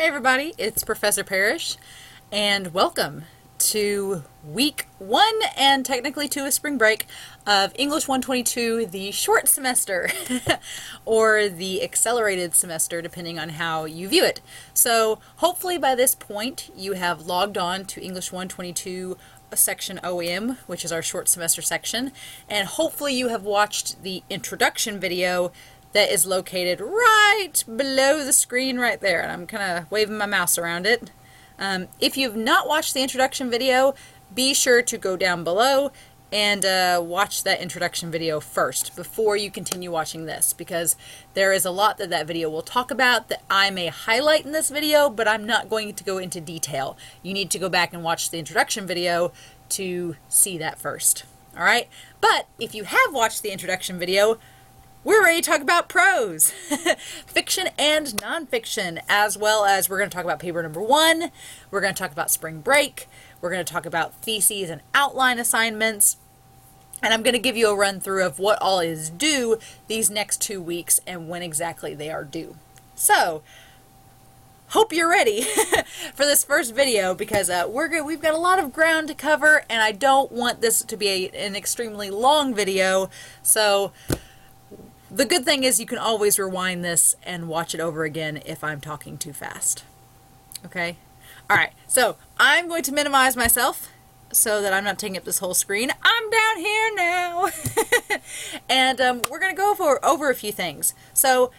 Hey everybody, it's Professor Parish, and welcome to week 1 and technically 2 of spring break of English 122, the short semester, or the accelerated semester, depending on how you view it. So hopefully by this point you have logged on to English 122 section OM, which is our short semester section, and hopefully you have watched the introduction video that is located right below the screen right there, and I'm kind of waving my mouse around it. If you've not watched the introduction video, be sure to go down below and watch that introduction video first before you continue watching this, because there is a lot that that video will talk about that I may highlight in this video, but I'm not going to go into detail. You need to go back and watch the introduction video to see that first. All right? But if you have watched the introduction video, we're ready to talk about prose, fiction and nonfiction, as well as we're going to talk about paper number 1, we're going to talk about spring break, we're going to talk about theses and outline assignments, and I'm going to give you a run through of what all is due these next 2 weeks and when exactly they are due. So, hope you're ready for this first video, because we've got a lot of ground to cover, and I don't want this to be an extremely long video, so the good thing is you can always rewind this and watch it over again if I'm talking too fast. Okay? Alright, so I'm going to minimize myself so that I'm not taking up this whole screen. I'm down here now! And we're going to go over a few things. So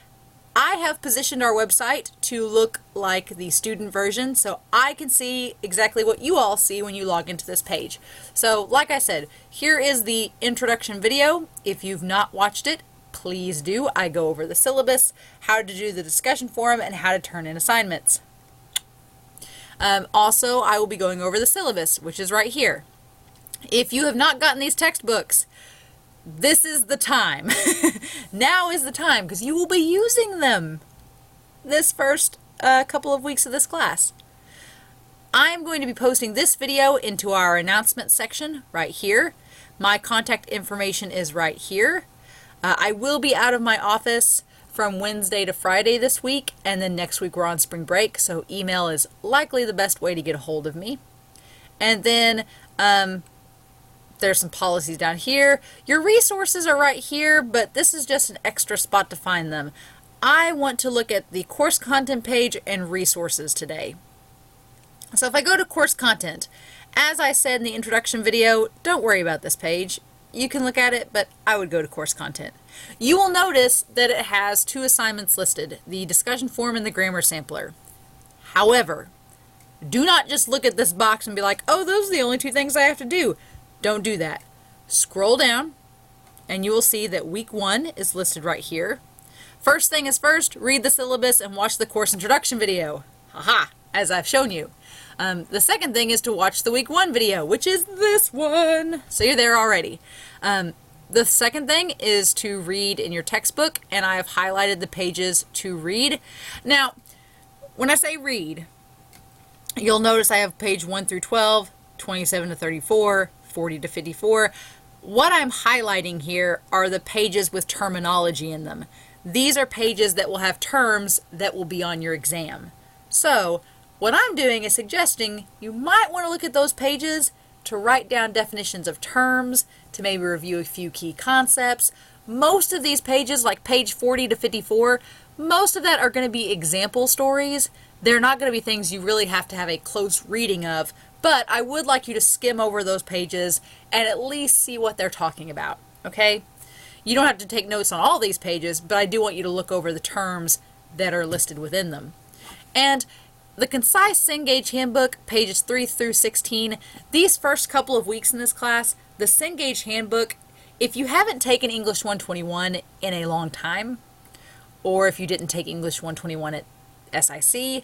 I have positioned our website to look like the student version, so I can see exactly what you all see when you log into this page. So like I said, here is the introduction video. If you've not watched it, please do. I go over the syllabus, how to do the discussion forum, and how to turn in assignments. Also, I will be going over the syllabus, which is right here. If you have not gotten these textbooks, this is the time. Now is the time, because you will be using them this first couple of weeks of this class. I'm going to be posting this video into our announcement section right here. My contact information is right here. I will be out of my office from Wednesday to Friday this week, and then next week we're on spring break, so email is likely the best way to get a hold of me. And then there's some policies down here. Your resources are right here, but this is just an extra spot to find them. I want to look at the course content page and resources today. So if I go to course content, as I said in the introduction video, don't worry about this page. You can look at it, but I would go to course content. You will notice that it has 2 assignments listed, the discussion forum and the grammar sampler. However, do not just look at this box and be like, oh, those are the only 2 things I have to do. Don't do that. Scroll down, and you will see that week 1 is listed right here. First thing is first, read the syllabus and watch the course introduction video. Haha, as I've shown you. The second thing is to watch the week 1 video, which is this one. So you're there already. The second thing is to read in your textbook, and I have highlighted the pages to read. Now, when I say read, you'll notice I have page 1 through 12, 27 to 34, 40 to 54. What I'm highlighting here are the pages with terminology in them. These are pages that will have terms that will be on your exam. So, what I'm doing is suggesting you might want to look at those pages to write down definitions of terms, to maybe review a few key concepts. Most of these pages, like page 40 to 54, most of that are going to be example stories. They're not going to be things you really have to have a close reading of, but I would like you to skim over those pages and at least see what they're talking about, okay? You don't have to take notes on all these pages, but I do want you to look over the terms that are listed within them. And the Concise Cengage Handbook, pages 3 through 16, these first couple of weeks in this class, the Cengage Handbook, if you haven't taken English 121 in a long time, or if you didn't take English 121 at SIC,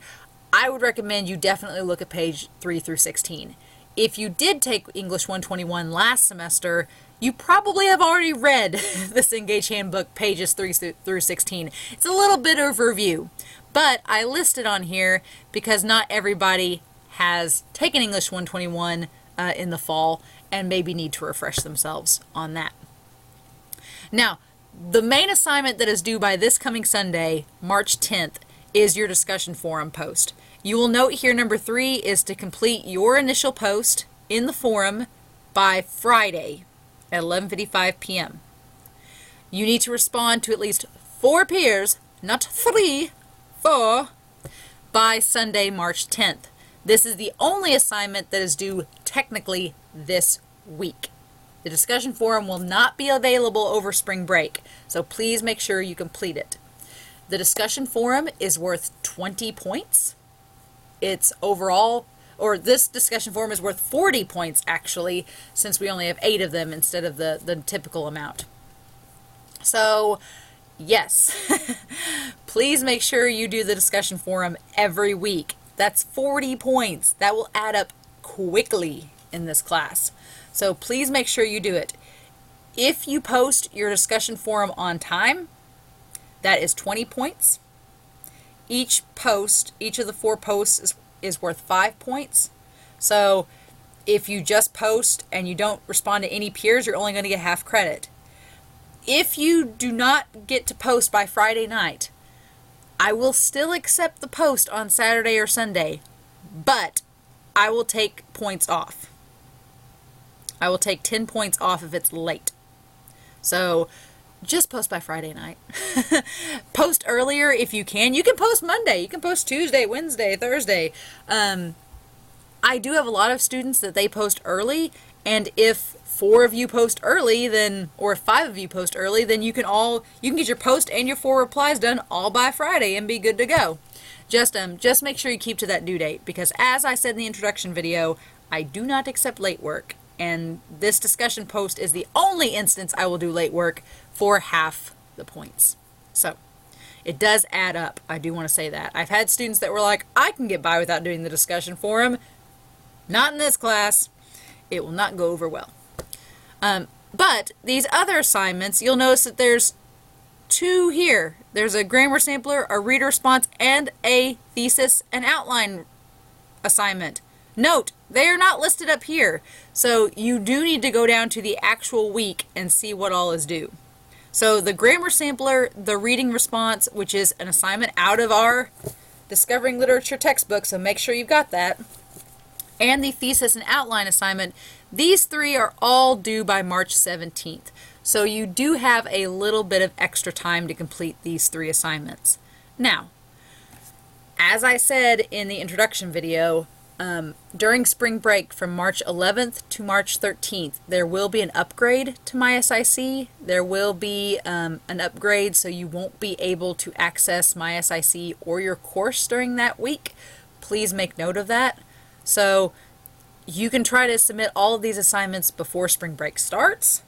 I would recommend you definitely look at page 3 through 16. If you did take English 121 last semester, you probably have already read the Cengage Handbook, pages 3 through 16. It's a little bit of review. But I list it on here because not everybody has taken English 121 in the fall and maybe need to refresh themselves on that. Now, the main assignment that is due by this coming Sunday, March 10th, is your discussion forum post. You will note here number 3 is to complete your initial post in the forum by Friday at 11:55 p.m. You need to respond to at least 4 peers, not 3, 4, by Sunday, March 10th. This is the only assignment that is due technically this week. The discussion forum will not be available over spring break, so please make sure you complete it. The discussion forum is worth 20 points. It's overall, or this discussion forum is worth 40 points actually, since we only have 8 of them instead of the typical amount. So, yes, please make sure you do the discussion forum every week. That's 40 points. That will add up quickly in this class. So please make sure you do it. If you post your discussion forum on time, that is 20 points. Each post, each of the 4 posts is worth 5 points. So if you just post and you don't respond to any peers, you're only going to get half credit. If you do not get to post by Friday night, I will still accept the post on Saturday or Sunday, but I will take points off. I will take 10 points off if it's late. So just post by Friday night. Post earlier if you can. You can post Monday. You can post Tuesday, Wednesday, Thursday. I do have a lot of students that they post early, and if 4 of you post early, then, or 5 of you post early, then you can get your post and your 4 replies done all by Friday and be good to go. Just make sure you keep to that due date, because as I said in the introduction video, I do not accept late work, and this discussion post is the only instance I will do late work for half the points. So it does add up. I do want to say that. I've had students that were like, I can get by without doing the discussion forum. Not in this class. It will not go over well. But these other assignments, you'll notice that there's 2 here. There's a grammar sampler, a reader response, and a thesis and outline assignment. Note, they are not listed up here, so you do need to go down to the actual week and see what all is due. So the grammar sampler, the reading response, which is an assignment out of our Discovering Literature textbook, so make sure you've got that, and the thesis and outline assignment, these 3 are all due by March 17th. So you do have a little bit of extra time to complete these 3 assignments. Now, as I said in the introduction video, during spring break from March 11th to March 13th, there will be an upgrade to MySIC. There will be an upgrade so you won't be able to access MySIC or your course during that week. Please make note of that. So you can try to submit all of these assignments before spring break starts,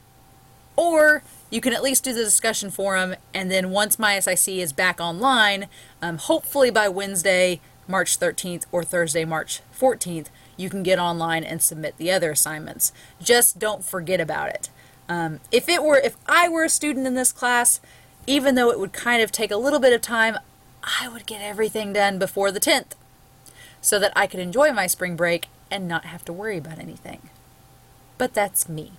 or you can at least do the discussion forum, and then once MySIC is back online, hopefully by Wednesday, March 13th or Thursday, March 14th, you can get online and submit the other assignments. Just don't forget about it. If I were a student in this class, even though it would kind of take a little bit of time, I would get everything done before the 10th so that I could enjoy my spring break and not have to worry about anything. But that's me.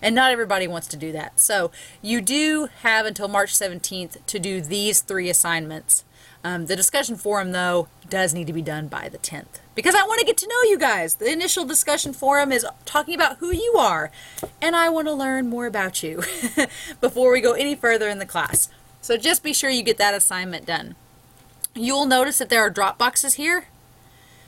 And not everybody wants to do that. So you do have until March 17th to do these 3 assignments. The discussion forum, though, does need to be done by the 10th. Because I want to get to know you guys. The initial discussion forum is talking about who you are. And I want to learn more about you before we go any further in the class. So just be sure you get that assignment done. You'll notice that there are drop boxes here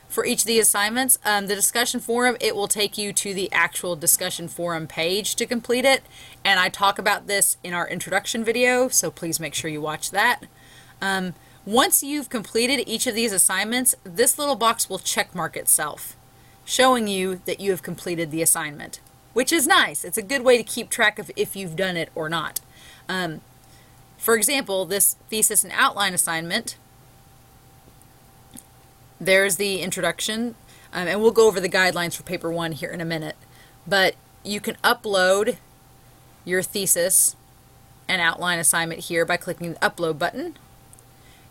for each of the assignments. The discussion forum, it will take you to the actual discussion forum page to complete it. And I talk about this in our introduction video, so please make sure you watch that. Once you've completed each of these assignments, this little box will check mark itself, showing you that you have completed the assignment, which is nice. It's a good way to keep track of if you've done it or not. For example, this thesis and outline assignment, there's the introduction, and we'll go over the guidelines for paper 1 here in a minute, but you can upload your thesis and outline assignment here by clicking the upload button.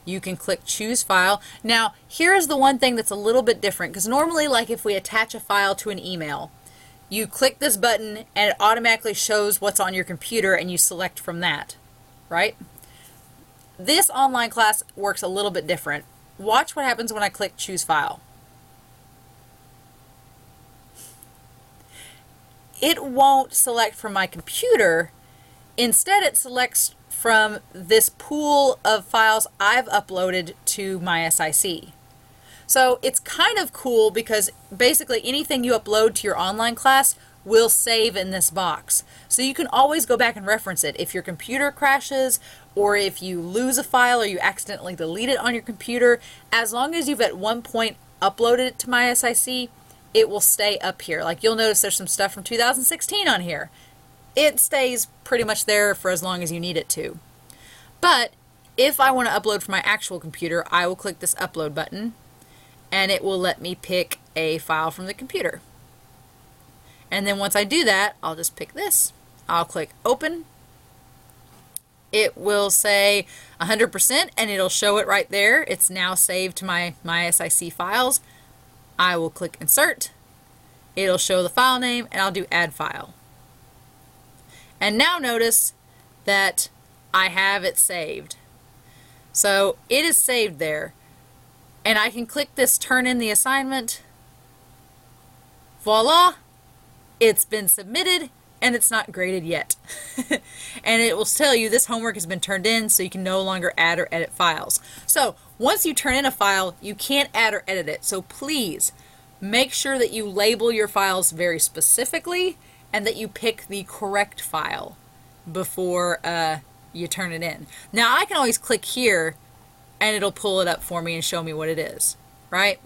You can click choose file. Now, here's the one thing that's a little bit different, because normally, like if we attach a file to an email, you click this button and it automatically shows what's on your computer and you select from that, right? This online class works a little bit different. Watch what happens when I click choose file. It won't select from my computer. Instead, it selects from this pool of files I've uploaded to my SIC. So it's kind of cool because basically anything you upload to your online class will save in this box. So you can always go back and reference it. If your computer crashes, or if you lose a file or you accidentally delete it on your computer, as long as you've at one point uploaded it to my SIC, it will stay up here. Like you'll notice there's some stuff from 2016 on here. It stays pretty much there for as long as you need it to. But if I want to upload from my actual computer, I will click this upload button and it will let me pick a file from the computer. And then once I do that, I'll just pick this. I'll click open. It will say 100% and it'll show it right there. It's now saved to my SIC files. I will click insert. It'll show the file name and I'll do add file. And now notice that I have it saved. So it is saved there. And I can click this turn in the assignment. Voila! It's been submitted and it's not graded yet. And it will tell you this homework has been turned in, so you can no longer add or edit files. So once you turn in a file, you can't add or edit it. So please make sure that you label your files very specifically and that you pick the correct file before you turn it in. Now I can always click here and it'll pull it up for me and show me what it is, right?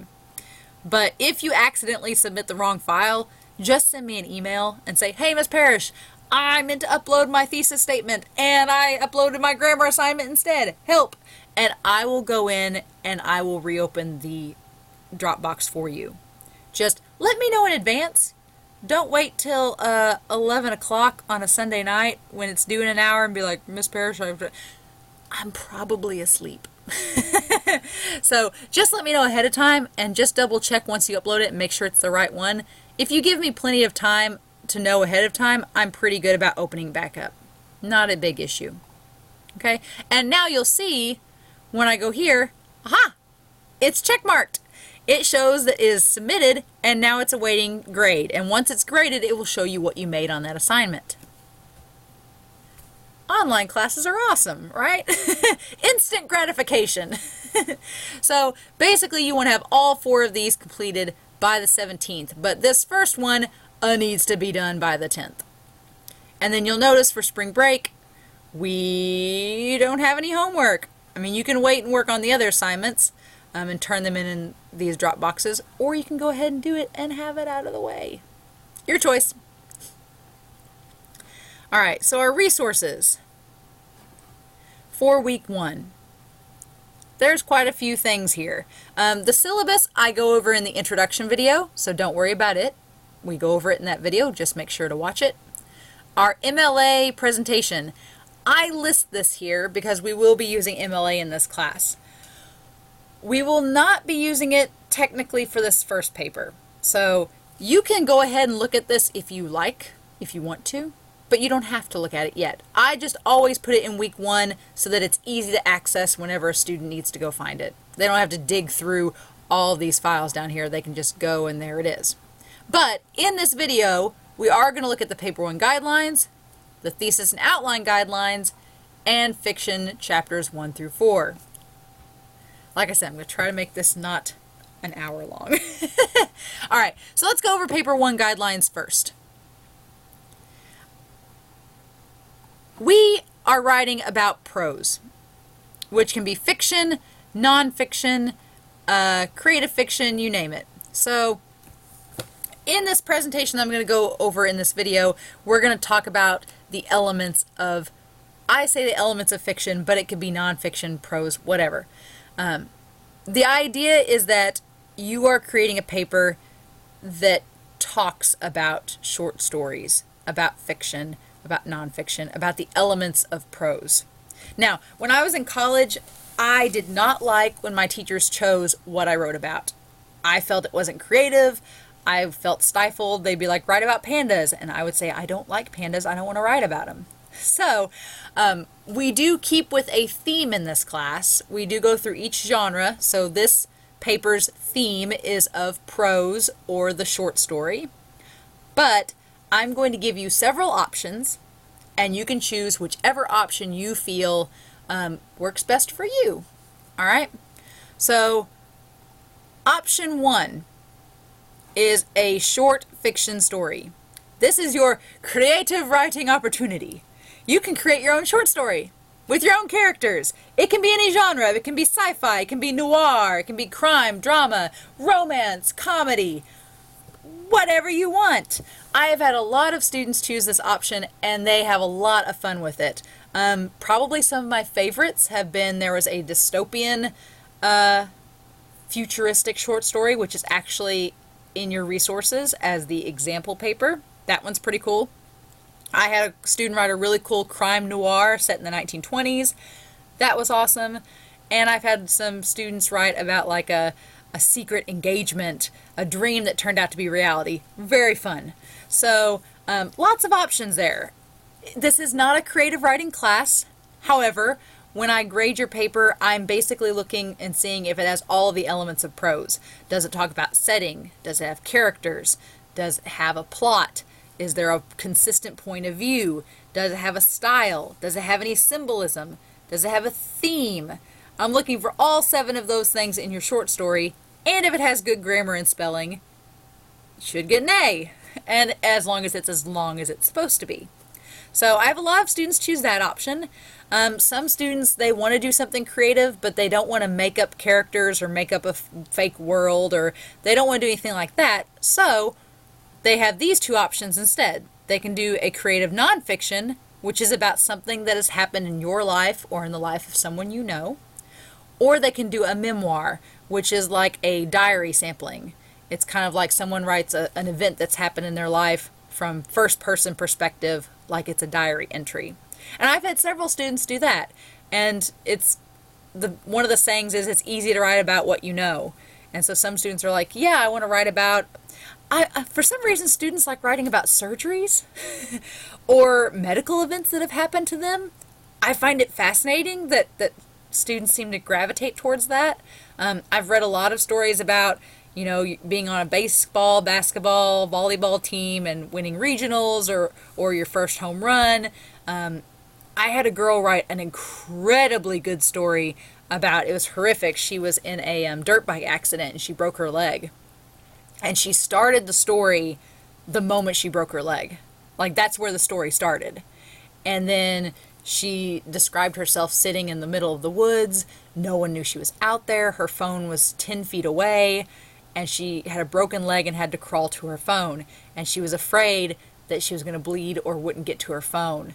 But if you accidentally submit the wrong file, just send me an email and say, hey, Miss Parish, I meant to upload my thesis statement and I uploaded my grammar assignment instead. Help! And I will go in and I will reopen the Dropbox for you. Just let me know in advance. Don't wait till 11 o'clock on a Sunday night when it's due in an hour and be like, Miss Parish, I'm probably asleep. So just let me know ahead of time and just double check once you upload it and make sure it's the right one. If you give me plenty of time to know ahead of time, I'm pretty good about opening back up. Not a big issue. Okay, and now you'll see when I go here, aha, it's checkmarked. It shows that it is submitted and now it's awaiting grade. And once it's graded, it will show you what you made on that assignment. Online classes are awesome, right? Instant gratification. So basically you want to have all 4 of these completed by the 17th, but this first one needs to be done by the 10th. And then you'll notice for spring break, we don't have any homework. I mean, you can wait and work on the other assignments and turn them in these drop boxes, or you can go ahead and do it and have it out of the way. Your choice. All right, so our resources for week 1. There's quite a few things here. The syllabus I go over in the introduction video, so don't worry about it. We go over it in that video, just make sure to watch it. Our MLA presentation. I list this here because we will be using MLA in this class. We will not be using it technically for this first paper. So you can go ahead and look at this if you like, if you want to, but you don't have to look at it yet. I just always put it in week 1 so that it's easy to access whenever a student needs to go find it. They don't have to dig through all of these files down here. They can just go and there it is. But in this video, we are going to look at the paper 1 guidelines, the thesis and outline guidelines, and fiction chapters 1 through 4. Like I said, I'm going to try to make this not an hour long. All right, so let's go over paper 1 guidelines first. We are writing about prose, which can be fiction, nonfiction, creative fiction, you name it. So in this presentation I'm going to go over in this video, we're going to talk about the elements of, I say the elements of fiction, but it could be nonfiction, prose, whatever. The idea is that you are creating a paper that talks about short stories, about fiction, about nonfiction, about the elements of prose. Now, when I was in college, I did not like when my teachers chose what I wrote about. I felt it wasn't creative. I felt stifled. They'd be like, write about pandas. And I would say, I don't like pandas. I don't want to write about them. So, we do keep with a theme in this class. We do go through each genre. So this paper's theme is of prose or the short story. But I'm going to give you several options, and you can choose whichever option you feel works best for you. All right? So, option 1 is a short fiction story. This is your creative writing opportunity. You can create your own short story with your own characters. It can be any genre. It can be sci-fi, it can be noir, it can be crime, drama, romance, comedy, whatever you want. I have had a lot of students choose this option, and they have a lot of fun with it. Probably some of my favorites have been, there was a dystopian futuristic short story, which is actually in your resources as the example paper. That one's pretty cool. I had a student write a really cool crime noir set in the 1920s. That was awesome. And I've had some students write about like a secret engagement, a dream that turned out to be reality. Very fun. So lots of options there. This is not a creative writing class. However, when I grade your paper, I'm basically looking and seeing if it has all the elements of prose. Does it talk about setting? Does it have characters? Does it have a plot? Is there a consistent point of view? Does it have a style? Does it have any symbolism? Does it have a theme? I'm looking for all 7 of those things in your short story, and if it has good grammar and spelling, you should get an A, and as long as it's supposed to be. So I have a lot of students choose that option. Some students, they want to do something creative, but they don't want to make up characters or make up a fake world, or they don't want to do anything like that. So they have these 2 options instead. They can do a creative nonfiction, which is about something that has happened in your life or in the life of someone you know. Or they can do a memoir, which is like a diary sampling. It's kind of like someone writes an event that's happened in their life from first-person perspective, like it's a diary entry. And I've had several students do that. And one of the sayings is it's easy to write about what you know. And so some students are like, yeah, I want to write about... for some reason, students like writing about surgeries or medical events that have happened to them. I find it fascinating that students seem to gravitate towards that. I've read a lot of stories about, being on a baseball, basketball, volleyball team and winning regionals or your first home run. I had a girl write an incredibly good story about, it was horrific. She was in a dirt bike accident and she broke her leg. And she started the story the moment she broke her leg. Like, that's where the story started. And then she described herself sitting in the middle of the woods. No one knew she was out there. Her phone was 10 feet away. And she had a broken leg and had to crawl to her phone. And she was afraid that she was going to bleed or wouldn't get to her phone.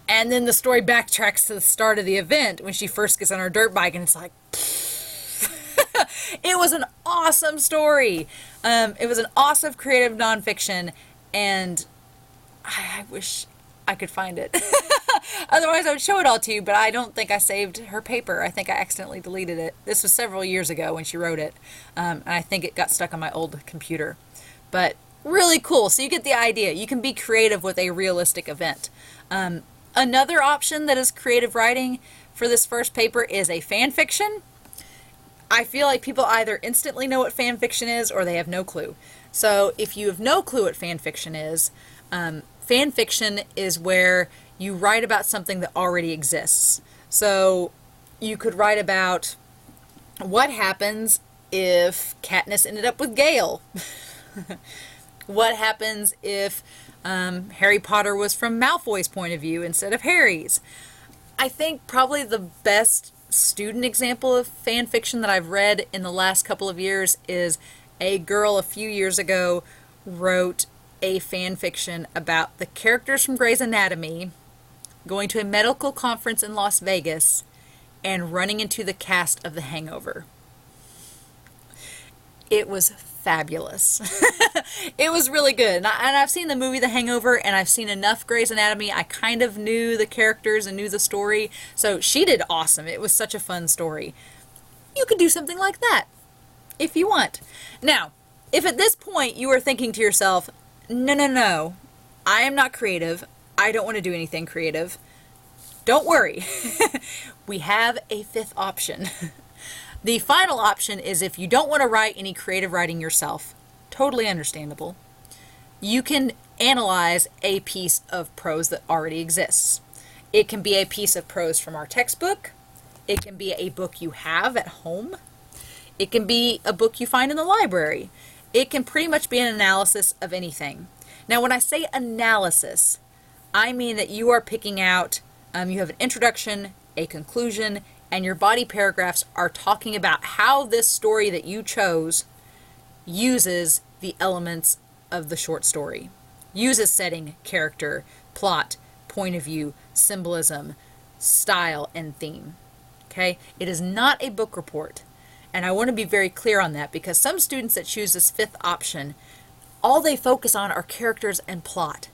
And then the story backtracks to the start of the event when she first gets on her dirt bike, and it's like... It was an awesome story. It was an awesome creative nonfiction, and I wish I could find it. Otherwise, I would show it all to you, but I don't think I saved her paper. I think I accidentally deleted it. This was several years ago when she wrote it, and I think it got stuck on my old computer. But really cool. So you get the idea. You can be creative with a realistic event. Another option that is creative writing for this first paper is a fan fiction. I feel like people either instantly know what fan fiction is or they have no clue. So if you have no clue what fan fiction is where you write about something that already exists. So you could write about what happens if Katniss ended up with Gale. What happens if Harry Potter was from Malfoy's point of view instead of Harry's. I think probably the best student example of fan fiction that I've read in the last couple of years is a girl a few years ago wrote a fan fiction about the characters from Grey's Anatomy going to a medical conference in Las Vegas and running into the cast of The Hangover. It was fabulous. It was really good. And I've seen the movie The Hangover, and I've seen enough Grey's Anatomy. I kind of knew the characters and knew the story. So she did awesome. It was such a fun story. You could do something like that if you want. Now, if at this point you are thinking to yourself, no, I am not creative. I don't want to do anything creative. Don't worry. We have a fifth option. The final option is if you don't want to write any creative writing yourself, totally understandable, you can analyze a piece of prose that already exists. It can be a piece of prose from our textbook. It can be a book you have at home. It can be a book you find in the library. It can pretty much be an analysis of anything. Now, when I say analysis, I mean that you are picking out, you have an introduction, a conclusion, and your body paragraphs are talking about how this story that you chose uses the elements of the short story. Uses setting, character, plot, point of view, symbolism, style, and theme. Okay? It is not a book report. And I want to be very clear on that because some students that choose this fifth option, all they focus on are characters and plot.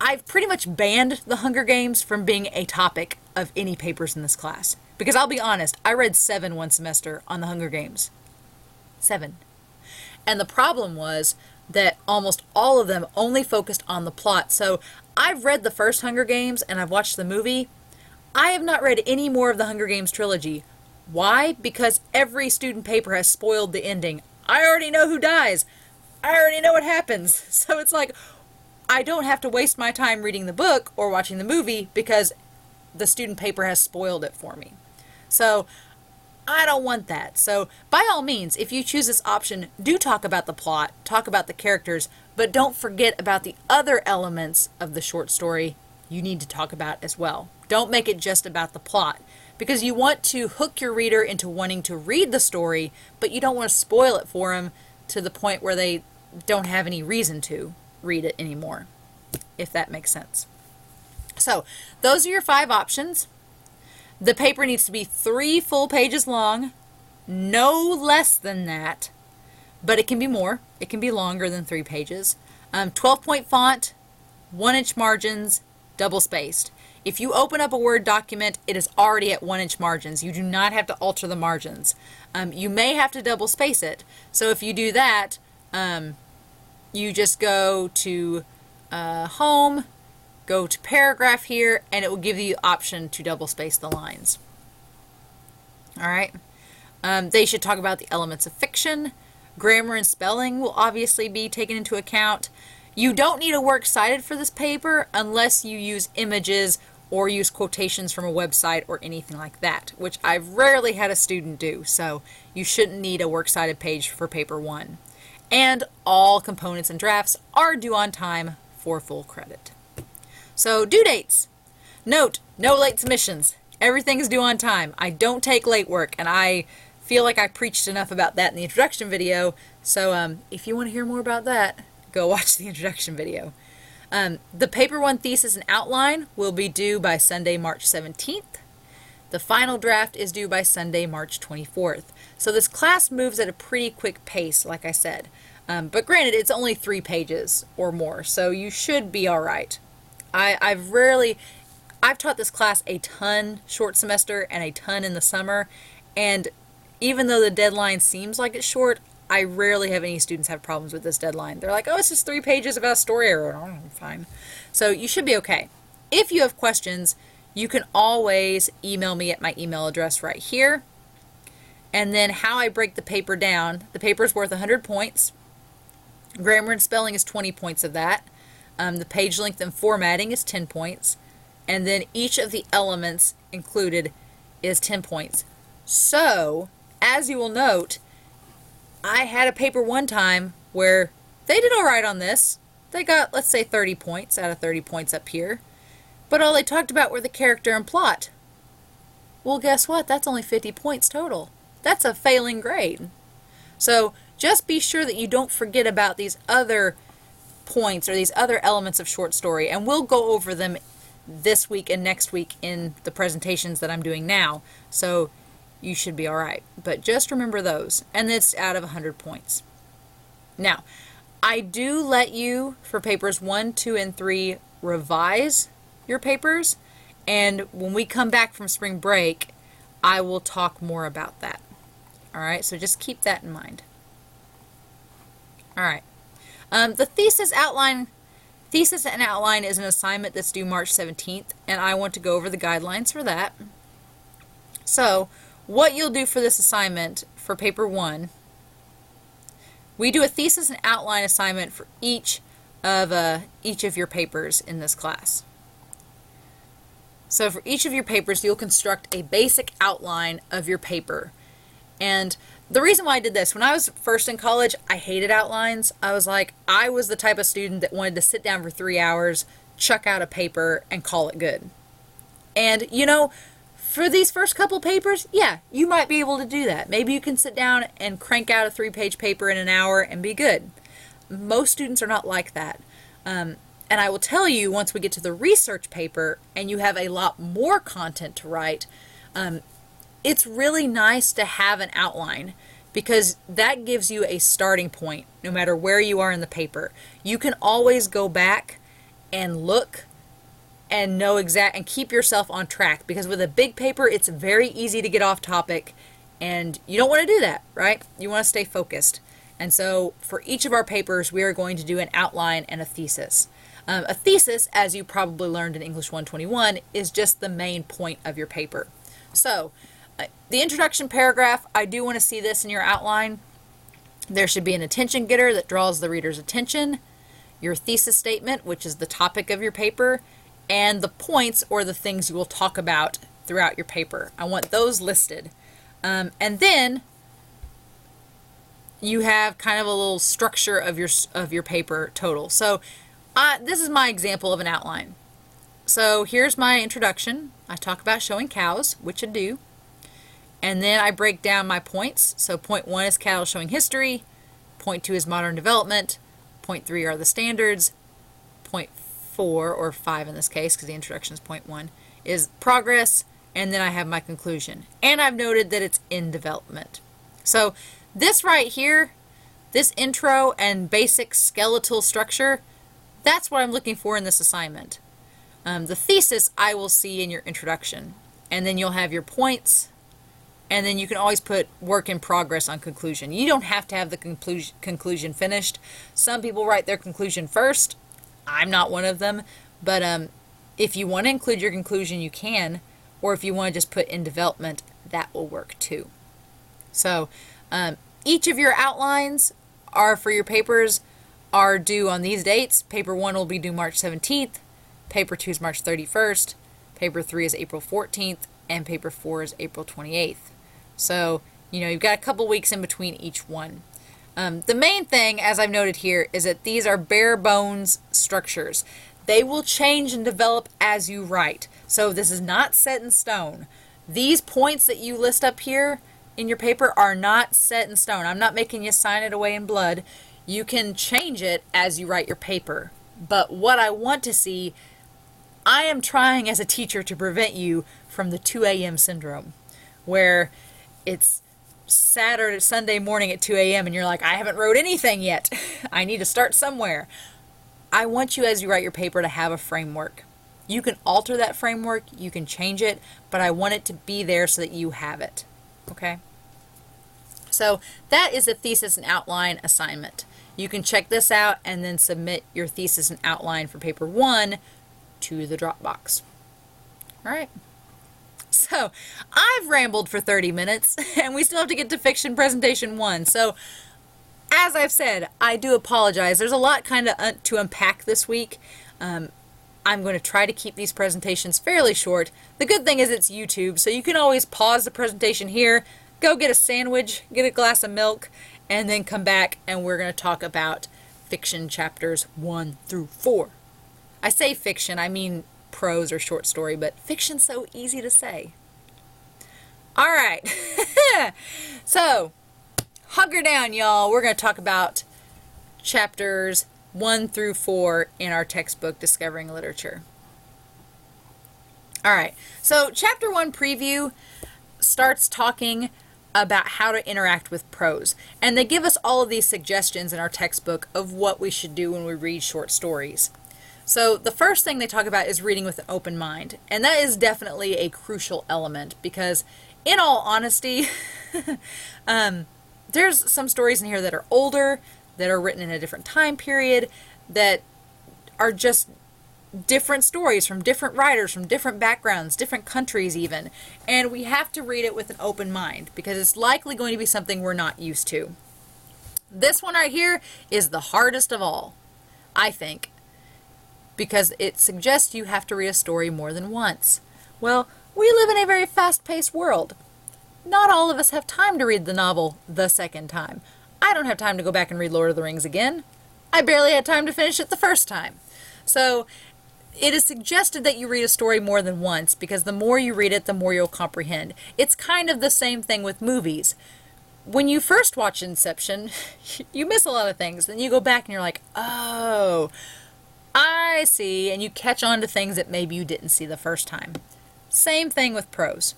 I've pretty much banned the Hunger Games from being a topic of any papers in this class. Because I'll be honest, I read 7 one semester on the Hunger Games. 7. And the problem was that almost all of them only focused on the plot. So I've read the first Hunger Games and I've watched the movie. I have not read any more of the Hunger Games trilogy. Why? Because every student paper has spoiled the ending. I already know who dies. I already know what happens. So it's like, I don't have to waste my time reading the book or watching the movie because the student paper has spoiled it for me. So I don't want that. So by all means, if you choose this option, do talk about the plot, talk about the characters, but don't forget about the other elements of the short story you need to talk about as well. Don't make it just about the plot because you want to hook your reader into wanting to read the story, but you don't want to spoil it for them to the point where they don't have any reason to read it anymore, if that makes sense. So those are your 5 options. The paper needs to be 3 full pages long, no less than that, but it can be more. It can be longer than 3 pages. 12-point font, 1-inch margins, double spaced. If you open up a Word document, it is already at 1-inch margins. You do not have to alter the margins. You may have to double space it. So if you do that, you just go to Home, go to Paragraph here, and it will give you the option to double space the lines. All right. They should talk about the elements of fiction. Grammar and spelling will obviously be taken into account. You don't need a works cited for this paper unless you use images or use quotations from a website or anything like that, which I've rarely had a student do, so you shouldn't need a works cited page for paper 1. And all components and drafts are due on time for full credit. So due dates. Note, no late submissions. Everything is due on time. I don't take late work, and I feel like I preached enough about that in the introduction video, so if you want to hear more about that, go watch the introduction video. The paper 1 thesis and outline will be due by Sunday, March 17th. The final draft is due by Sunday, March 24th. So this class moves at a pretty quick pace, like I said. But granted, it's only 3 pages or more, so you should be all right. I've taught this class a ton short semester and a ton in the summer, and even though the deadline seems like it's short, I rarely have any students have problems with this deadline. They're like, oh, it's just 3 pages about a story. Or, oh, fine. So you should be okay. If you have questions, you can always email me at my email address right here. And then how I break the paper down, the paper is worth 100 points. Grammar and spelling is 20 points of that. The page length and formatting is 10 points. And then each of the elements included is 10 points. So, as you will note, I had a paper one time where they did all right on this. They got, let's say, 30 points out of 30 points up here. But all they talked about were the character and plot. Well, guess what? That's only 50 points total. That's a failing grade. So just be sure that you don't forget about these other points or these other elements of short story. And we'll go over them this week and next week in the presentations that I'm doing now. So you should be all right. But just remember those. And it's out of 100 points. Now, I do let you, for papers 1, 2, and 3, revise your papers. And when we come back from spring break, I will talk more about that. All right, so just keep that in mind. All right. The thesis outline Thesis and outline is an assignment that's due March 17th, and I want to go over the guidelines for that. So, what you'll do for this assignment for paper 1, we do a thesis and outline assignment for each of your papers in this class. So for each of your papers, you'll construct a basic outline of your paper. And the reason why I did this, when I was first in college, I hated outlines. I was the type of student that wanted to sit down for 3 hours, chuck out a paper, and call it good. And, for these first couple papers, yeah, you might be able to do that. Maybe you can sit down and crank out a 3-page paper in an hour and be good. Most students are not like that. And I will tell you, once we get to the research paper and you have a lot more content to write, it's really nice to have an outline, because that gives you a starting point no matter where you are in the paper. You can always go back and look and know and keep yourself on track, because with a big paper, it's very easy to get off topic, and you don't want to do that, right? You want to stay focused. And so for each of our papers, we are going to do an outline and a thesis. A thesis, as you probably learned in English 121, is just the main point of your paper. So, the introduction paragraph, I do want to see this in your outline. There should be an attention getter that draws the reader's attention, your thesis statement, which is the topic of your paper, and the points or the things you will talk about throughout your paper. I want those listed. And then you have kind of a little structure of your paper total. So this is my example of an outline. So here's my introduction. I talk about showing cows, which I do. And then I break down my points. So point 1 is cattle showing history. Point 2 is modern development. Point 3 are the standards. Point 4, or 5 in this case, because the introduction is point 1, is progress. And then I have my conclusion. And I've noted that it's in development. So this right here, this intro and basic skeletal structure, that's what I'm looking for in this assignment. The thesis I will see in your introduction. And then you'll have your points. And then you can always put work in progress on conclusion. You don't have to have the conclusion finished. Some people write their conclusion first. I'm not one of them. But if you want to include your conclusion, you can. Or if you want to just put in development, that will work too. So each of your outlines are for your papers are due on these dates. Paper 1 will be due March 17th. Paper 2 is March 31st. Paper 3 is April 14th. And paper 4 is April 28th. So, you've got a couple weeks in between each one. The main thing, as I've noted here, is that these are bare bones structures. They will change and develop as you write. So this is not set in stone. These points that you list up here in your paper are not set in stone. I'm not making you sign it away in blood. You can change it as you write your paper. But what I want to see, I am trying as a teacher to prevent you from the 2 a.m. syndrome, where it's Sunday morning at 2 a.m. and you're like, I haven't wrote anything yet. I need to start somewhere. I want you, as you write your paper, to have a framework. You can alter that framework, you can change it, but I want it to be there so that you have it. Okay? So that is a thesis and outline assignment. You can check this out and then submit your thesis and outline for paper 1 to the Dropbox. All right. So I've rambled for 30 minutes and we still have to get to fiction presentation 1. So as I've said, I do apologize. There's a lot kind of to unpack this week. I'm going to try to keep these presentations fairly short. The good thing is it's YouTube, so you can always pause the presentation here, go get a sandwich, get a glass of milk, and then come back and we're going to talk about fiction chapters 1 through 4. I say fiction, I mean prose or short story, but fiction's so easy to say. All right. So, hunker down, y'all. We're going to talk about chapters 1 through 4 in our textbook, Discovering Literature. All right. So, chapter 1 preview starts talking about how to interact with prose. And they give us all of these suggestions in our textbook of what we should do when we read short stories. So the first thing they talk about is reading with an open mind. And that is definitely a crucial element because, in all honesty, there's some stories in here that are older, that are written in a different time period, that are just different stories from different writers, from different backgrounds, different countries even. And we have to read it with an open mind because it's likely going to be something we're not used to. This one right here is the hardest of all, I think, because it suggests you have to read a story more than once. Well, we live in a very fast-paced world. Not all of us have time to read the novel the second time. I don't have time to go back and read Lord of the Rings again. I barely had time to finish it the first time. So it is suggested that you read a story more than once because the more you read it, the more you'll comprehend. It's kind of the same thing with movies. When you first watch Inception, you miss a lot of things. Then you go back and you're like, oh, I see. And you catch on to things that maybe you didn't see the first time. Same thing with prose.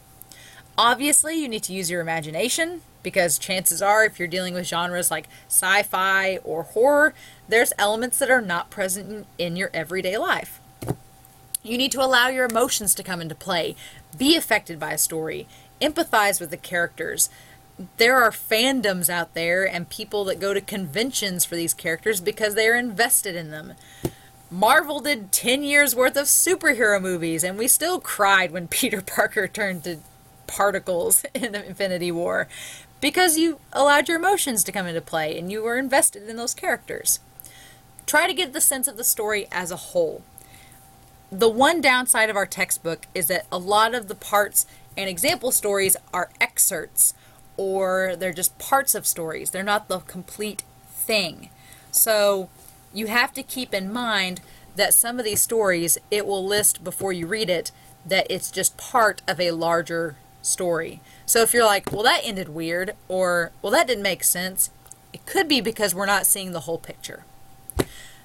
Obviously, you need to use your imagination because chances are if you're dealing with genres like sci-fi or horror, there's elements that are not present in your everyday life. You need to allow your emotions to come into play, be affected by a story, empathize with the characters. There are fandoms out there and people that go to conventions for these characters because they are invested in them. Marvel did 10 years worth of superhero movies and we still cried when Peter Parker turned to particles in the Infinity War because you allowed your emotions to come into play and you were invested in those characters. Try to get the sense of the story as a whole. The one downside of our textbook is that a lot of the parts and example stories are excerpts or they're just parts of stories. They're not the complete thing. So you have to keep in mind that some of these stories, it will list before you read it that it's just part of a larger story. So if you're like, well, that ended weird, or, well, that didn't make sense, it could be because we're not seeing the whole picture.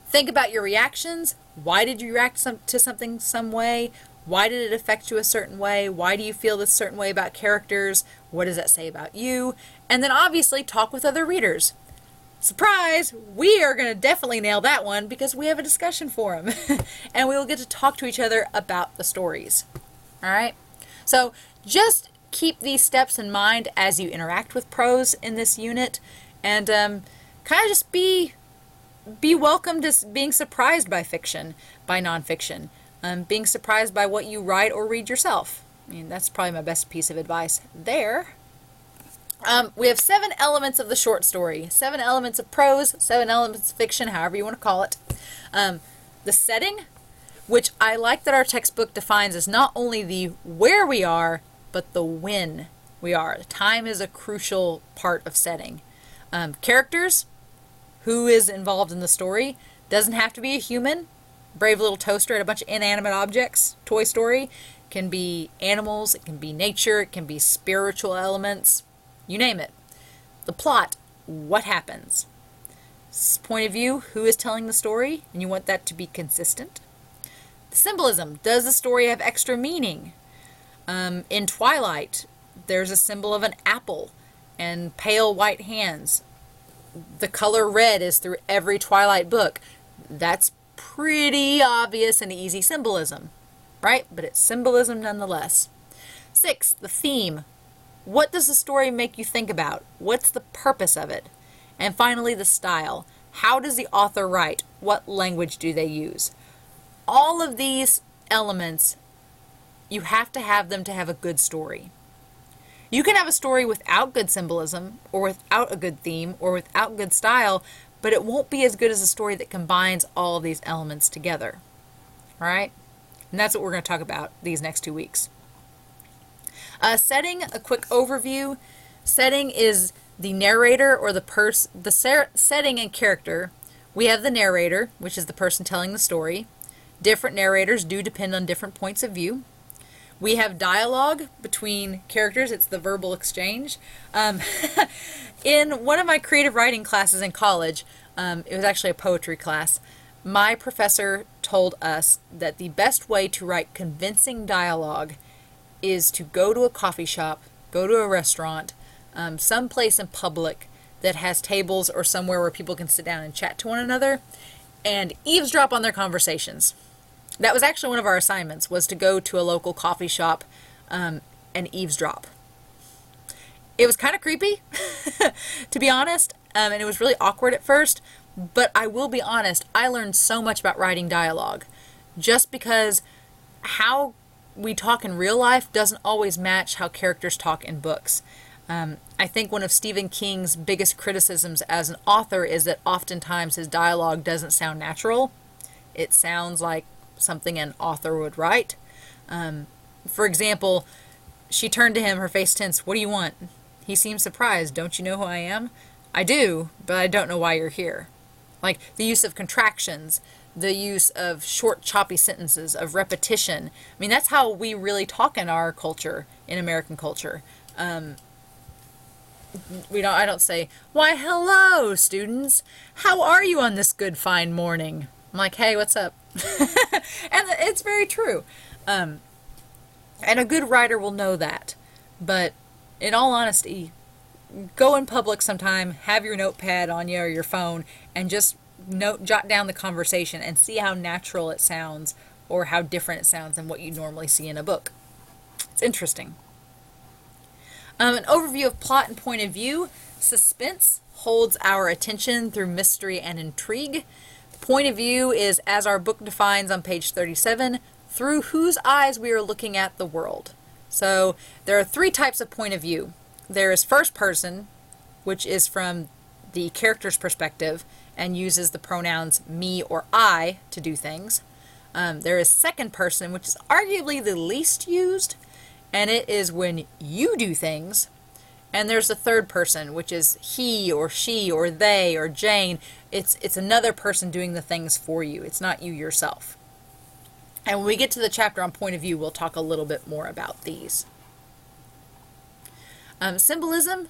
Think about your reactions. Why did you react to something some way? Why did it affect you a certain way? Why do you feel this certain way about characters? What does that say about you? And then obviously talk with other readers. Surprise! We are going to definitely nail that one because we have a discussion forum and we will get to talk to each other about the stories. All right? So just keep these steps in mind as you interact with prose in this unit and kind of just be welcome to being surprised by fiction, by nonfiction, being surprised by what you write or read yourself. I mean, that's probably my best piece of advice there. We have 7 elements of the short story, 7 elements of prose, 7 elements of fiction, however you want to call it. The setting, which I like that our textbook defines as not only the where we are, but the when we are. Time is a crucial part of setting. Characters, who is involved in the story, doesn't have to be a human. Brave little toaster and a bunch of inanimate objects, Toy Story, can be animals, it can be nature, it can be spiritual elements. You name it. The plot, what happens? Point of view, who is telling the story? And you want that to be consistent. The symbolism, does the story have extra meaning? In Twilight, there's a symbol of an apple and pale white hands. The color red is through every Twilight book. That's pretty obvious and easy symbolism, right? But it's symbolism nonetheless. 6, the theme. What does the story make you think about? What's the purpose of it? And finally, the style. How does the author write? What language do they use? All of these elements, you have to have them to have a good story. You can have a story without good symbolism, or without a good theme, or without good style, but it won't be as good as a story that combines all of these elements together. All right? And that's what we're going to talk about these next 2 weeks. Setting, a quick overview. Setting is the narrator or the setting and character. We have the narrator, which is the person telling the story. Different narrators do depend on different points of view. We have dialogue between characters. It's the verbal exchange. In one of my creative writing classes in college, it was actually a poetry class, my professor told us that the best way to write convincing dialogue is to go to a coffee shop, go to a restaurant, someplace in public that has tables or somewhere where people can sit down and chat to one another and eavesdrop on their conversations. That was actually one of our assignments, was to go to a local coffee shop and eavesdrop. It was kind of creepy, to be honest, and it was really awkward at first, But I will be honest, I learned so much about writing dialogue just because how we talk in real life doesn't always match how characters talk in books. I think one of Stephen King's biggest criticisms as an author is that oftentimes his dialogue doesn't sound natural. It sounds like something an author would write. For example, she turned to him, her face tense. "What do you want?" He seemed surprised. "Don't you know who I am?" "I do, but I don't know why you're here." Like the use of contractions, the use of short, choppy sentences, of repetition. I mean, that's how we really talk in our culture, in American culture. I don't say, "Why, hello, students. How are you on this good, fine morning?" I'm like, "Hey, what's up?" And it's very true. And a good writer will know that. But in all honesty, go in public sometime, have your notepad on you or your phone, and just jot down the conversation and see how natural it sounds or how different it sounds than what you normally see in a book. It's interesting. An overview of plot and point of view. Suspense holds our attention through mystery and intrigue. Point of view is, as our book defines on page 37, through whose eyes we are looking at the world. So there are 3 types of point of view. There is first person, which is from the character's perspective and uses the pronouns me or I to do things. There is second person, which is arguably the least used, and it is when you do things. And there's the third person, which is he or she or they or Jane. It's another person doing the things for you. It's not you yourself. And when we get to the chapter on point of view, we'll talk a little bit more about these. Symbolism,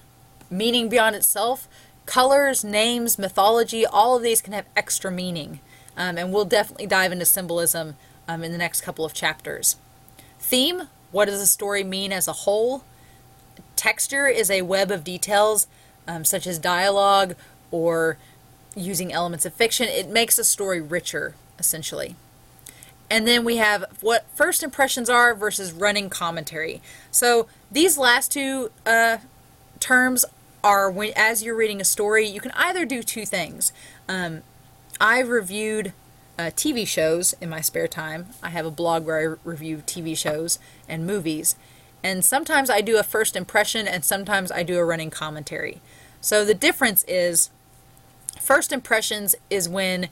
meaning beyond itself. Colors, names, mythology, all of these can have extra meaning. And we'll definitely dive into symbolism in the next couple of chapters. Theme, what does a story mean as a whole? Texture is a web of details, such as dialogue or using elements of fiction. It makes a story richer, essentially. And then we have what first impressions are versus running commentary. So these last 2 terms are when, as you're reading a story, you can either do 2 things. I've reviewed TV shows in my spare time. I have a blog where I review TV shows and movies. And sometimes I do a first impression and sometimes I do a running commentary. So the difference is, first impressions is when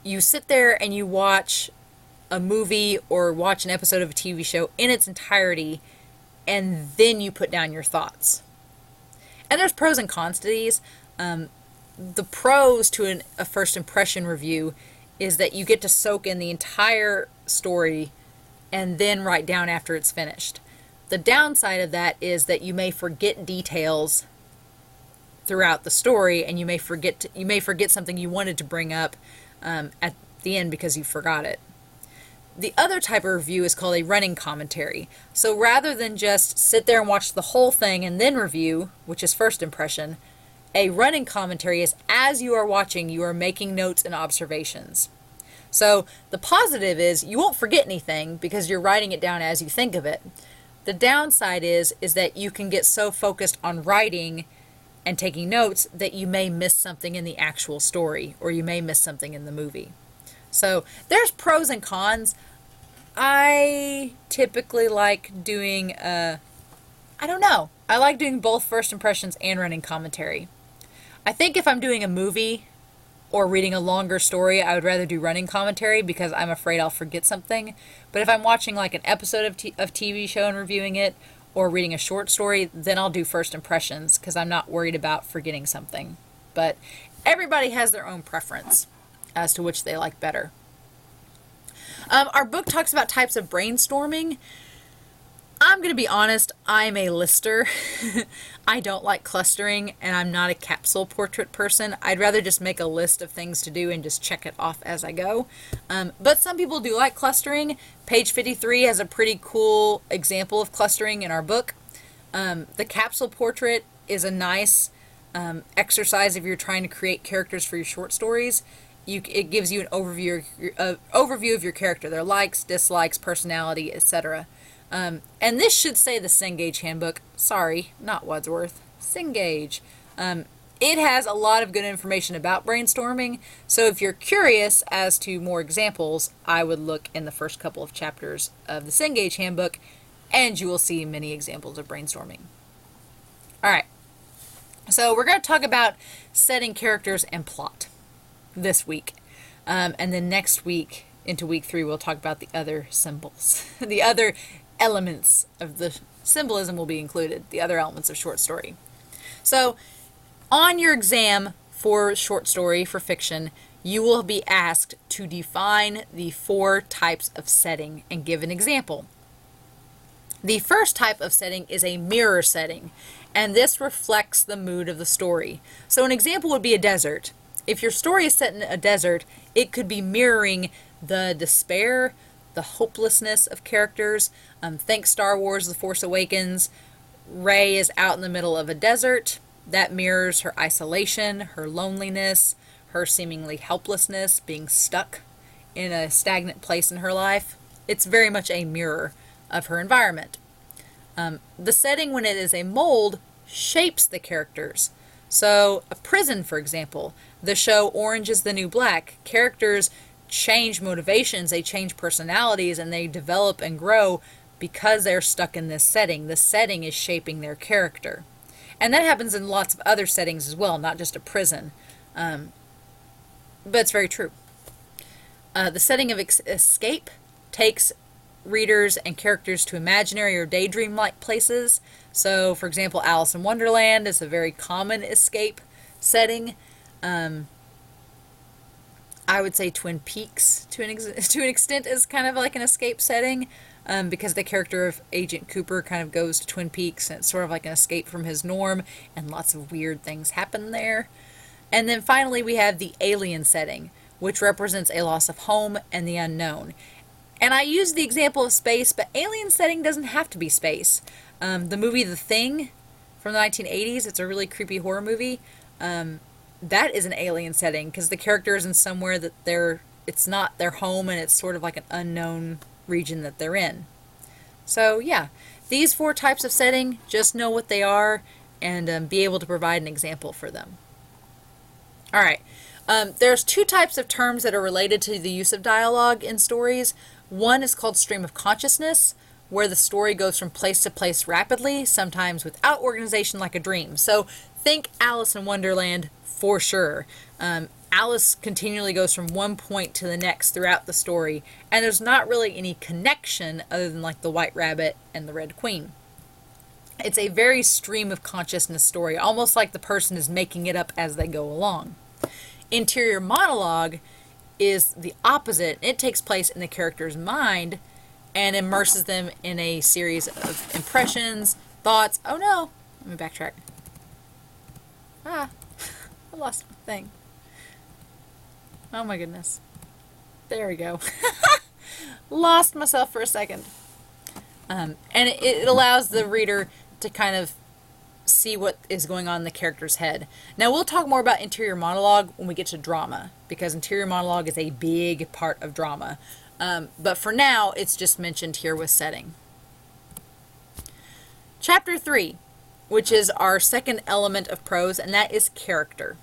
you sit there and you watch a movie or watch an episode of a TV show in its entirety, and then you put down your thoughts. And there's pros and cons to these. The pros to a first impression review is that you get to soak in the entire story and then write down after it's finished. The downside of that is that you may forget details throughout the story, and you may forget something you wanted to bring up at the end because you forgot it. The other type of review is called a running commentary. So rather than just sit there and watch the whole thing and then review, which is first impression, a running commentary is as you are watching, you are making notes and observations. So the positive is you won't forget anything because you're writing it down as you think of it. The downside is that you can get so focused on writing and taking notes that you may miss something in the actual story, or you may miss something in the movie. So there's pros and cons. I typically like doing, I like doing both first impressions and running commentary. I think if I'm doing a movie or reading a longer story, I would rather do running commentary because I'm afraid I'll forget something. But if I'm watching like an episode of TV show and reviewing it, or reading a short story, then I'll do first impressions because I'm not worried about forgetting something. But everybody has their own preference as to which they like better. Our book talks about types of brainstorming. I'm going to be honest, I'm a lister. I don't like clustering, and I'm not a capsule portrait person. I'd rather just make a list of things to do and just check it off as I go. But some people do like clustering. Page 53 has a pretty cool example of clustering in our book. The capsule portrait is a nice exercise if you're trying to create characters for your short stories. It gives you an overview of your character, their likes, dislikes, personality, etc. And this should say the Cengage Handbook. Sorry, not Wadsworth. Cengage. It has a lot of good information about brainstorming, so if you're curious as to more examples, I would look in the first couple of chapters of the Cengage Handbook, and you will see many examples of brainstorming. Alright, so we're going to talk about setting, characters, and plot this week. And then next week, into week 3, we'll talk about the other symbols. The other elements of the symbolism will be included, the other elements of short story. So, on your exam for short story, for fiction, you will be asked to define the 4 types of setting and give an example. The first type of setting is a mirror setting, and this reflects the mood of the story. So an example would be a desert. If your story is set in a desert, it could be mirroring the despair, the hopelessness of characters. Think Star Wars: The Force Awakens. Rey is out in the middle of a desert. That mirrors her isolation, her loneliness, her seemingly helplessness, being stuck in a stagnant place in her life. It's very much a mirror of her environment. The setting, when it is a mold, shapes the characters. So, a prison, for example, the show Orange is the New Black, characters change motivations, they change personalities, and they develop and grow because they're stuck in this setting. The setting is shaping their character. And that happens in lots of other settings as well, not just a prison. But it's very true. The setting of escape takes readers and characters to imaginary or daydream-like places. So, for example, Alice in Wonderland is a very common escape setting. I would say Twin Peaks, to an extent, is kind of like an escape setting. Because the character of Agent Cooper kind of goes to Twin Peaks, and it's sort of like an escape from his norm, and lots of weird things happen there. And then finally we have the alien setting, which represents a loss of home and the unknown. And I use the example of space, but alien setting doesn't have to be space. The movie The Thing from the 1980s, it's a really creepy horror movie. That is an alien setting, because the character is in somewhere that it's not their home, and it's sort of like an unknown region that they're in. So yeah, these 4 types of setting, just know what they are and be able to provide an example for them. Alright, there's 2 types of terms that are related to the use of dialogue in stories. One is called stream of consciousness, where the story goes from place to place rapidly, sometimes without organization like a dream. So think Alice in Wonderland for sure. Alice continually goes from one point to the next throughout the story, and there's not really any connection other than like the White Rabbit and the Red Queen. It's a very stream of consciousness story, almost like the person is making it up as they go along. Interior monologue is the opposite. It takes place in the character's mind and immerses them in a series of impressions, thoughts. Oh no! Let me backtrack. I lost my thing. Oh my goodness. There we go. Lost myself for a second. And it allows the reader to kind of see what is going on in the character's head. Now we'll talk more about interior monologue when we get to drama, because interior monologue is a big part of drama. But for now, it's just mentioned here with setting. Chapter 3, which is our second element of prose, and that is character.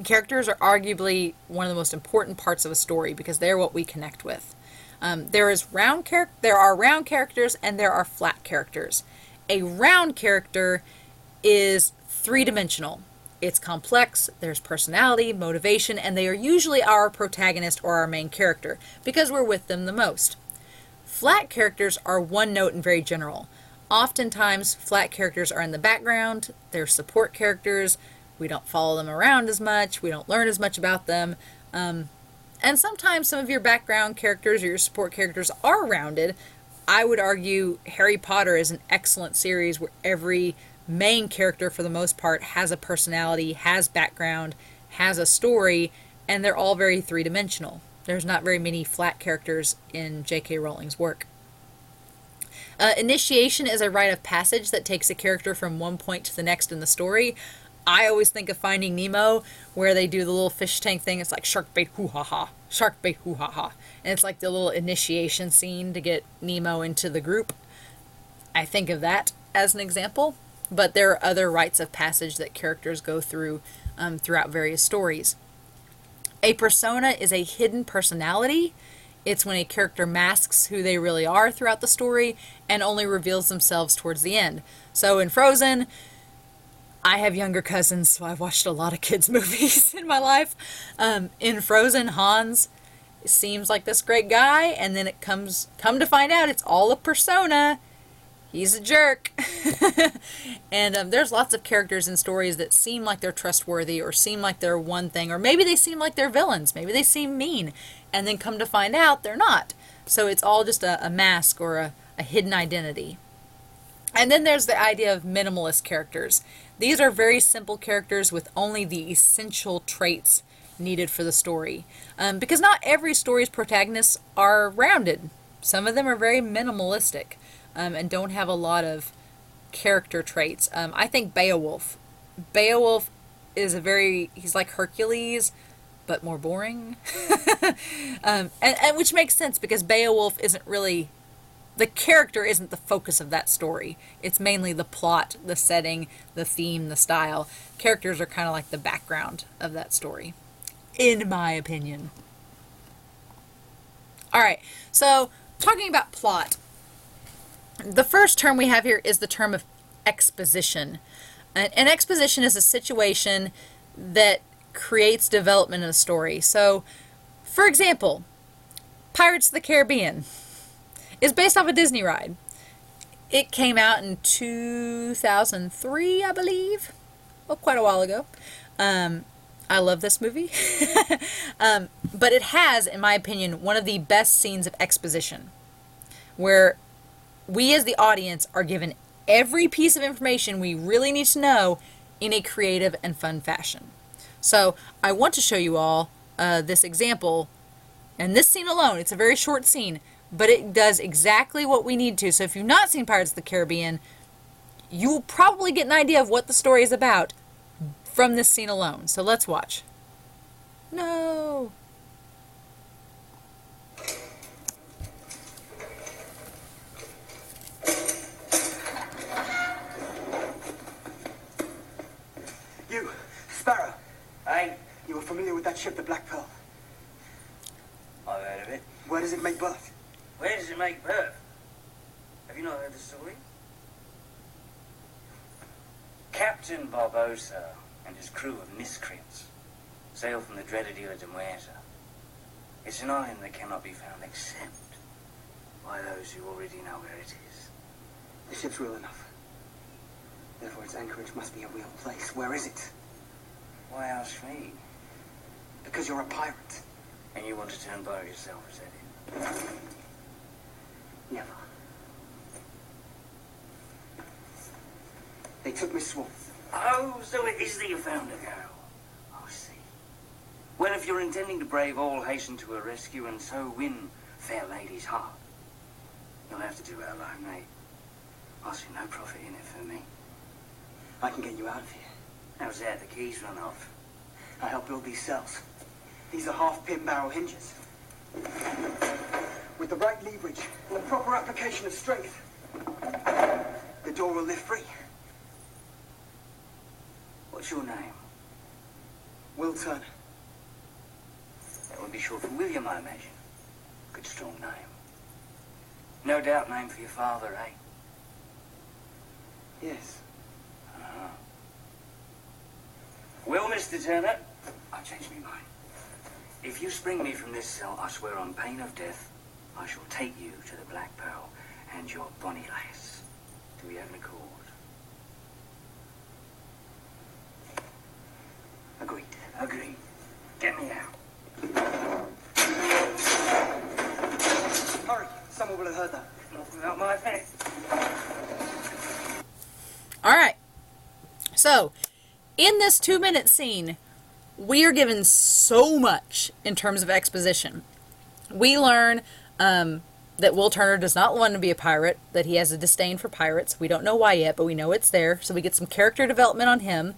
Characters are arguably one of the most important parts of a story because they're what we connect with. There are round characters and there are flat characters. A round character is 3-dimensional. It's complex, there's personality, motivation, and they are usually our protagonist or our main character because we're with them the most. Flat characters are one note and very general. Oftentimes, flat characters are in the background, they're support characters. We don't follow them around as much. We don't learn as much about them. And sometimes some of your background characters or your support characters are rounded. I would argue Harry Potter is an excellent series where every main character, for the most part, has a personality, has background, has a story, and they're all very 3-dimensional. There's not very many flat characters in J.K. Rowling's work. Initiation is a rite of passage that takes a character from one point to the next in the story. I always think of Finding Nemo, where they do the little fish tank thing. It's like shark bait, hoo-ha-ha, shark bait, hoo-ha-ha. And it's like the little initiation scene to get Nemo into the group. I think of that as an example. but there are other rites of passage that characters go through throughout various stories. A persona is a hidden personality. It's when a character masks who they really are throughout the story and only reveals themselves towards the end. So in Frozen, I have younger cousins, so I've watched a lot of kids' movies in my life. In Frozen, Hans seems like this great guy, and then come to find out it's all a persona. He's a jerk. And there's lots of characters in stories that seem like they're trustworthy or seem like they're one thing, or maybe they seem like they're villains. Maybe they seem mean, and then come to find out they're not. So it's all just a mask or a hidden identity. And then there's the idea of minimalist characters. These are very simple characters with only the essential traits needed for the story. Because not every story's protagonists are rounded. Some of them are very minimalistic and don't have a lot of character traits. I think Beowulf. Beowulf is he's like Hercules, but more boring. and which makes sense because Beowulf isn't really, the character isn't the focus of that story. It's mainly the plot, the setting, the theme, the style. Characters are kind of like the background of that story, in my opinion. Alright, so talking about plot. The first term we have here is the term of exposition. An exposition is a situation that creates development in a story. So, for example, Pirates of the Caribbean is based off a Disney ride. It came out in 2003, I believe. Well, quite a while ago. I love this movie. But it has, in my opinion, one of the best scenes of exposition, where we as the audience are given every piece of information we really need to know in a creative and fun fashion. So I want to show you all this example, and this scene alone, it's a very short scene, but it does exactly what we need to. So if you've not seen Pirates of the Caribbean, you will probably get an idea of what the story is about from this scene alone. So let's watch. No! You, Sparrow. Aye? You were familiar with that ship, the Black Pearl? I've heard of it. Where does it make berth? Where does it make berth? Have you not heard the story? Captain Barbosa and his crew of miscreants sail from the dreaded Isla de Muerta. It's an island that cannot be found except by those who already know where it is. The ship's real enough. Therefore, its anchorage must be a real place. Where is it? Why ask me? Because you're a pirate. And you want to turn pirate yourself, is that it? Never. They took Miss Swan. Oh, so it is that you found a girl. I see. Well, if you're intending to brave all, hasten to her rescue and so win fair lady's heart, you'll have to do it alone, mate. I see no profit in it for me. I can get you out of here. How's that? The keys run off. I helped build these cells. These are half-pin barrel hinges. With the right leverage and the proper application of strength, the door will lift free. What's your name? Will Turner. That would be short for William, I imagine. Good, strong name. No doubt name for your father, eh? Yes. Well, Mr. Turner, I've changed my mind. If you spring me from this cell, I swear on pain of death, I shall take you to the Black Pearl and your bonny lass. Do we have an accord? Agreed. Agreed. Get me out. Hurry, someone will have heard that. Not without my head. Alright, so in this 2-minute scene, we are given so much in terms of exposition. We learn that Will Turner does not want to be a pirate, that he has a disdain for pirates. We don't know why yet, but we know it's there, so we get some character development on him.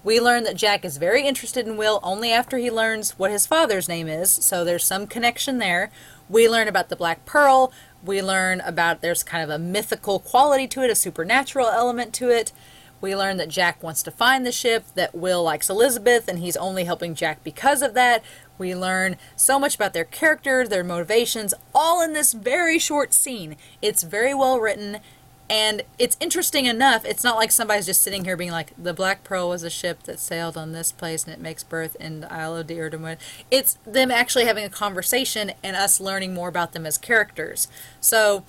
We learn that Jack is very interested in Will only after he learns what his father's name is, so there's some connection there. We learn about the Black Pearl. We learn about there's kind of a mythical quality to it, a supernatural element to it. We learn that Jack wants to find the ship, that Will likes Elizabeth, and he's only helping Jack because of that. We learn so much about their characters, their motivations, all in this very short scene. It's very well written, and it's interesting enough. It's not like somebody's just sitting here being like, the Black Pearl was a ship that sailed on this place and it makes berth in the Isle of Dearden. It's them actually having a conversation and us learning more about them as characters. So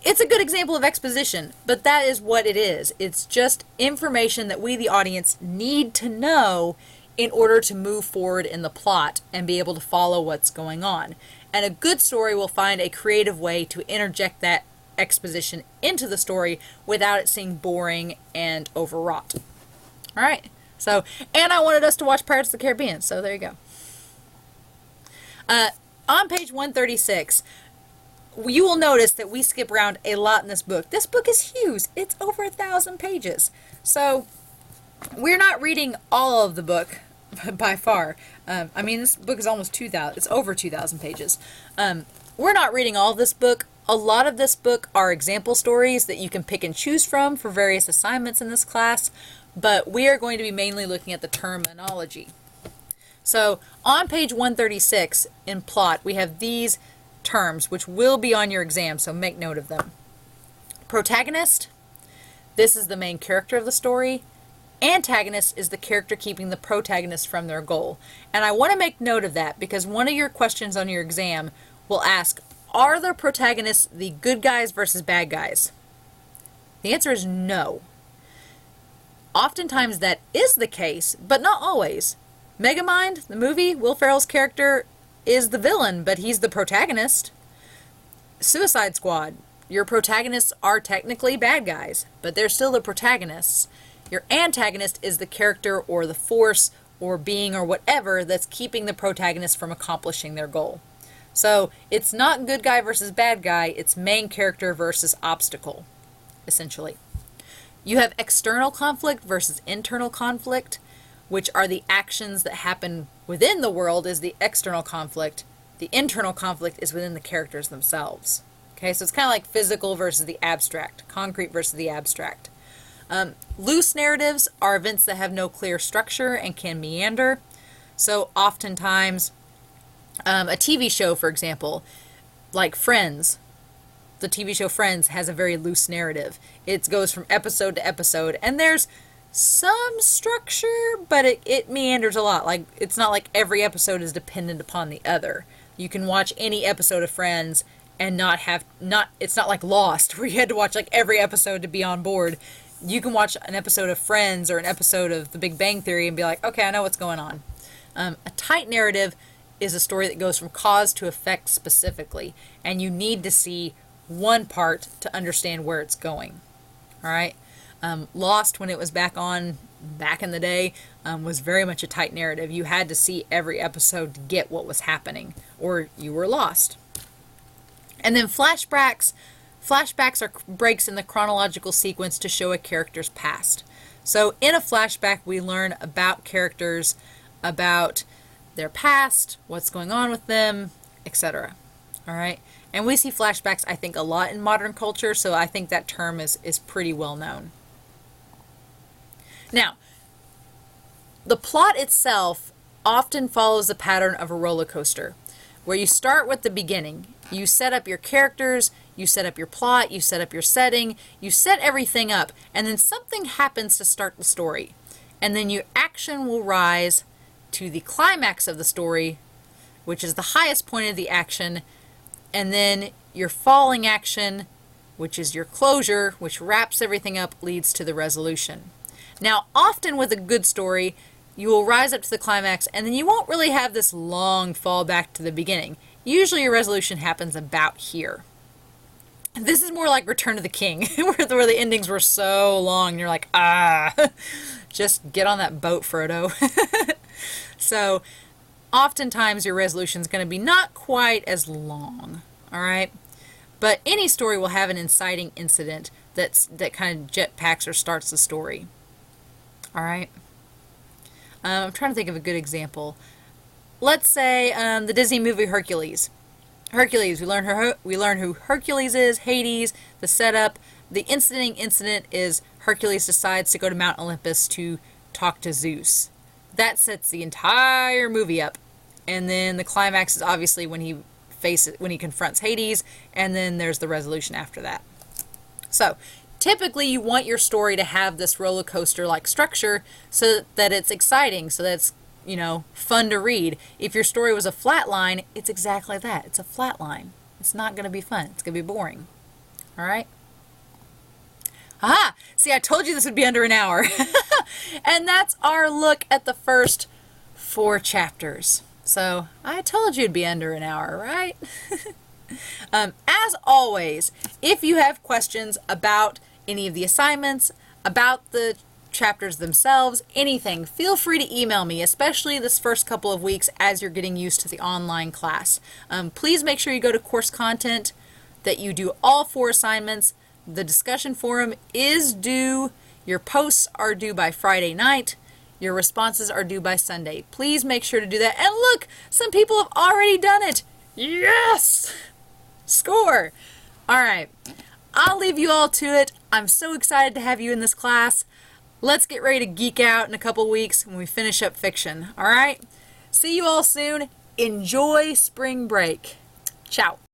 it's a good example of exposition, but that is what it is. It's just information that we, the audience, need to know in order to move forward in the plot and be able to follow what's going on. And a good story will find a creative way to interject that exposition into the story without it seeming boring and overwrought. All right. So, and I wanted us to watch Pirates of the Caribbean, so there you go. On page 136, you will notice that we skip around a lot in this book. This book is huge. It's over 1,000 pages. So we're not reading all of the book by far. I mean, this book is almost 2,000. It's over 2,000 pages. We're not reading all of this book. A lot of this book are example stories that you can pick and choose from for various assignments in this class, but we are going to be mainly looking at the terminology. So on page 136 in plot, we have these terms, which will be on your exam, so make note of them. Protagonist, this is the main character of the story. Antagonist is the character keeping the protagonist from their goal. And I want to make note of that because one of your questions on your exam will ask, are the protagonists the good guys versus bad guys? The answer is no. Oftentimes that is the case, but not always. Megamind, the movie, Will Ferrell's character is the villain, but he's the protagonist. Suicide Squad, your protagonists are technically bad guys, but they're still the protagonists. Your antagonist is the character or the force or being or whatever that's keeping the protagonist from accomplishing their goal. So it's not good guy versus bad guy, it's main character versus obstacle, essentially. You have external conflict versus internal conflict, which are the actions that happen within the world is the external conflict. The internal conflict is within the characters themselves. Okay, so it's kind of like physical versus the abstract, concrete versus the abstract. Loose narratives are events that have no clear structure and can meander. So oftentimes, a TV show, for example, like Friends, the TV show Friends has a very loose narrative. It goes from episode to episode, and there's some structure, but it meanders a lot. Like, it's not like every episode is dependent upon the other. You can watch any episode of Friends and it's not like Lost, where you had to watch like every episode to be on board. You can watch an episode of Friends or an episode of The Big Bang Theory and be like, okay, I know what's going on. A tight narrative is a story that goes from cause to effect specifically, and you need to see one part to understand where it's going. All right? Lost, when it was back in the day, was very much a tight narrative. You had to see every episode to get what was happening, or you were lost. And then flashbacks are breaks in the chronological sequence to show a character's past. So in a flashback, we learn about characters, about their past, what's going on with them, etc. All right? And we see flashbacks, I think, a lot in modern culture, so I think that term is pretty well known. Now, the plot itself often follows the pattern of a roller coaster, where you start with the beginning. You set up your characters, you set up your plot, you set up your setting, you set everything up, and then something happens to start the story. And then your action will rise to the climax of the story, which is the highest point of the action, and then your falling action, which is your closure, which wraps everything up, leads to the resolution. Now, often with a good story, you will rise up to the climax, and then you won't really have this long fall back to the beginning. Usually your resolution happens about here. This is more like Return of the King, where the endings were so long, and you're like, just get on that boat, Frodo. So, oftentimes your resolution is going to be not quite as long, all right? But any story will have an inciting incident that kind of jetpacks or starts the story, all right? I'm trying to think of a good example. Let's say the Disney movie Hercules. Hercules, we learn who Hercules is, Hades, the setup, The inciting incident is Hercules decides to go to Mount Olympus to talk to Zeus. That sets the entire movie up. And then the climax is obviously when he confronts Hades, and then there's the resolution after that. So, typically you want your story to have this roller coaster like structure so that it's exciting, so that it's, you know, fun to read. If your story was a flat line, it's exactly that. It's a flat line. It's not going to be fun. It's going to be boring. All right? Aha! See, I told you this would be under an hour. And that's our look at the first 4 chapters. So, I told you it'd be under an hour, right? As always, if you have questions about any of the assignments, about the chapters themselves, anything, feel free to email me, especially this first couple of weeks as you're getting used to the online class. Please make sure you go to course content, that you do all 4 assignments. The discussion forum is due. Your posts are due by Friday night. Your responses are due by Sunday. Please make sure to do that. And look, some people have already done it. Yes! Score! All right. I'll leave you all to it. I'm so excited to have you in this class. Let's get ready to geek out in a couple weeks when we finish up fiction. All right? See you all soon. Enjoy spring break. Ciao.